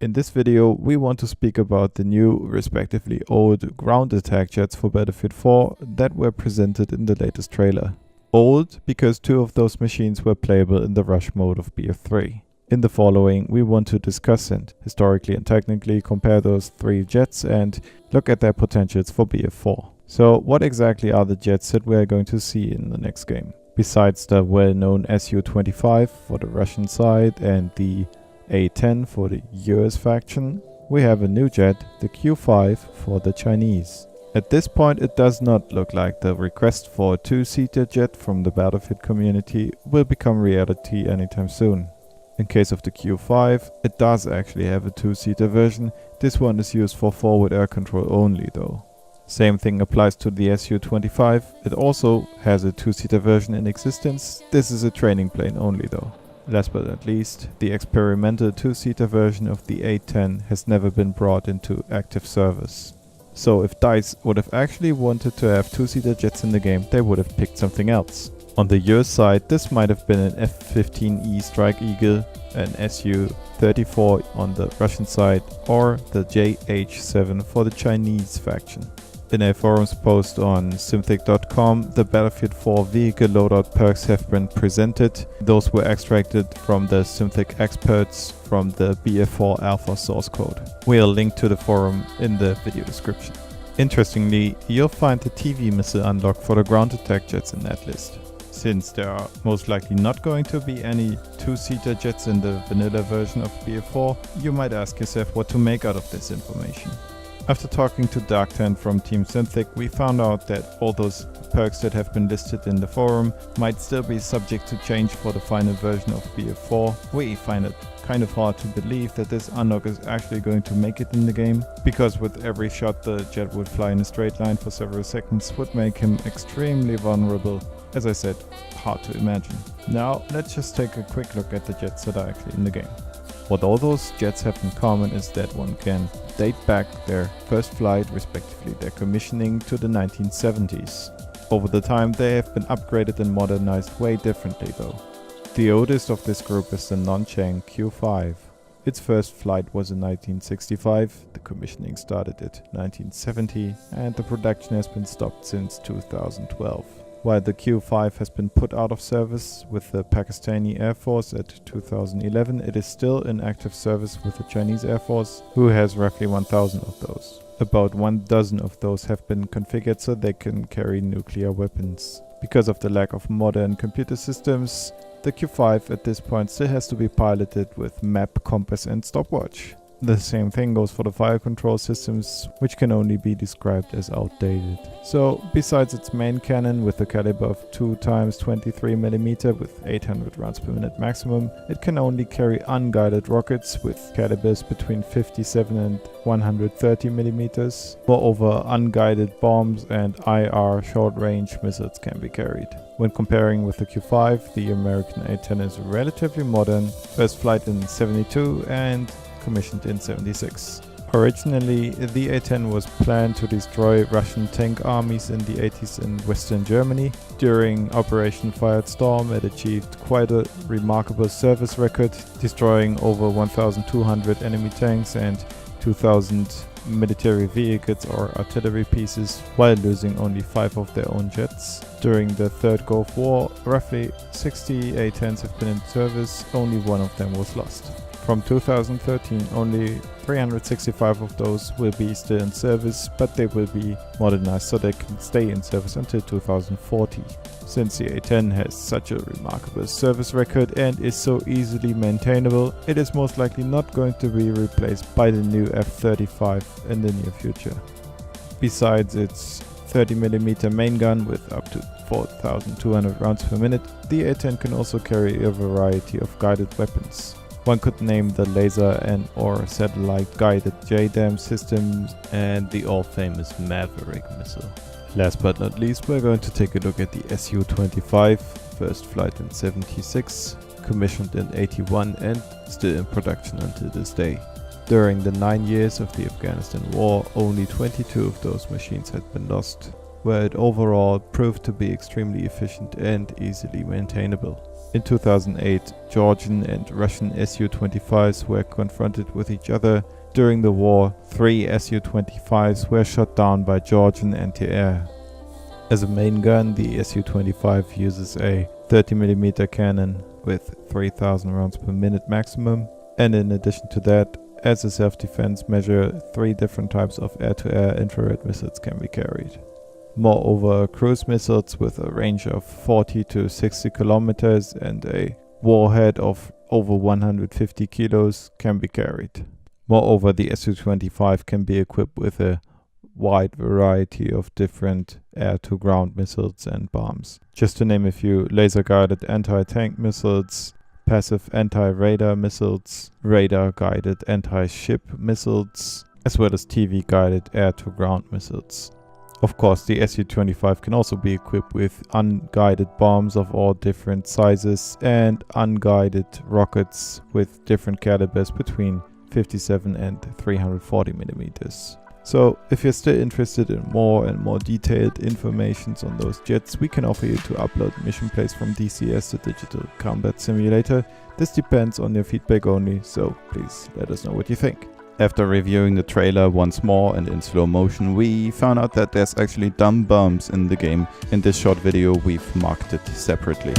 In this video, we want to speak about the new, respectively old, ground attack jets for Battlefield 4 that were presented in the latest trailer. Old because two of those machines were playable in the rush mode of BF3. In the following, we want to discuss and historically and technically compare those three jets and look at their potentials for BF4. So what exactly are the jets that we are going to see in the next game? Besides the well-known Su-25 for the Russian side and the A-10 for the US faction, we have a new jet, the Q-5 for the Chinese. At this point, it does not look like the request for a two-seater jet from the Battlefield community will become reality anytime soon. In case of the Q-5, it does actually have a two-seater version. This one is used for forward air control only though. Same thing applies to the Su-25. It also has a two-seater version in existence. This is a training plane only though. Last but not least, the experimental two-seater version of the A-10 has never been brought into active service. So if DICE would have actually wanted to have two-seater jets in the game, they would have picked something else. On the US side, this might have been an F-15E Strike Eagle, an Su-34 on the Russian side, or the JH-7 for the Chinese faction. In a forums post on Symthic.com, the Battlefield 4 vehicle loadout perks have been presented. Those were extracted from the Symthic experts from the BF4 alpha source code. We'll link to the forum in the video description. Interestingly, you'll find the TV missile unlock for the ground attack jets in that list. Since there are most likely not going to be any two-seater jets in the vanilla version of BF4, you might ask yourself what to make out of this information. After talking to Dark10 from Team Symthic, we found out that all those perks that have been listed in the forum might still be subject to change for the final version of BF4. We find it kind of hard to believe that this unlock is actually going to make it in the game, because with every shot the jet would fly in a straight line for several seconds would make him extremely vulnerable. As I said, hard to imagine. Now let's just take a quick look at the jets that are actually in the game. What all those jets have in common is that one can date back their first flight, respectively their commissioning, to the 1970s. Over the time they have been upgraded and modernized way differently though. The oldest of this group is the Nanchang Q5. Its first flight was in 1965, the commissioning started at 1970, and the production has been stopped since 2012. While the Q-5 has been put out of service with the Pakistani Air Force at 2011, it is still in active service with the Chinese Air Force, who has roughly 1,000 of those. About 1 dozen of those have been configured so they can carry nuclear weapons. Because of the lack of modern computer systems, the Q-5 at this point still has to be piloted with map, compass and stopwatch. The same thing goes for the fire control systems, which can only be described as outdated. So, besides its main cannon with a caliber of 2x23mm with 800 rounds per minute maximum, it can only carry unguided rockets with calibers between 57 and 130mm. Moreover, unguided bombs and IR short-range missiles can be carried. When comparing with the Q-5, the American A-10 is relatively modern, first flight in '72 and commissioned in '76. Originally, the A-10 was planned to destroy Russian tank armies in the 80s in Western Germany. During Operation Firestorm, it achieved quite a remarkable service record, destroying over 1,200 enemy tanks and 2,000 military vehicles or artillery pieces, while losing only 5 of their own jets. During the Third Gulf War, roughly 60 A-10s have been in service, only 1 of them was lost. From 2013, only 365 of those will be still in service, but they will be modernized so they can stay in service until 2040. Since the A-10 has such a remarkable service record and is so easily maintainable, it is most likely not going to be replaced by the new F-35 in the near future. Besides its 30mm main gun with up to 4,200 rounds per minute, the A-10 can also carry a variety of guided weapons. One could name the laser and or satellite guided JDAM systems and the all-famous Maverick missile. Last but not least, we're going to take a look at the Su-25, first flight in '76, commissioned in '81 and still in production until this day. During the 9 years of the Afghanistan war, only 22 of those machines had been lost, where it overall proved to be extremely efficient and easily maintainable. In 2008, Georgian and Russian Su-25s were confronted with each other. During the war, 3 Su-25s were shot down by Georgian anti-air. As a main gun, the Su-25 uses a 30mm cannon with 3000 rounds per minute maximum, and in addition to that, as a self-defense measure, 3 different types of air-to-air infrared missiles can be carried. Moreover, cruise missiles with a range of 40 to 60 kilometers and a warhead of over 150 kilos can be carried. Moreover, the Su-25 can be equipped with a wide variety of different air-to-ground missiles and bombs. Just to name a few: laser-guided anti-tank missiles, passive anti-radar missiles, radar-guided anti-ship missiles, as well as TV-guided air-to-ground missiles. Of course, the Su-25 can also be equipped with unguided bombs of all different sizes and unguided rockets with different calibers between 57 and 340 millimeters. So, if you're still interested in more and more detailed information on those jets, we can offer you to upload mission plays from DCS to Digital Combat Simulator. This depends on your feedback only, so please let us know what you think. After reviewing the trailer once more and in slow motion, we found out that there's actually dumb bombs in the game. In this short video, we've marked it separately.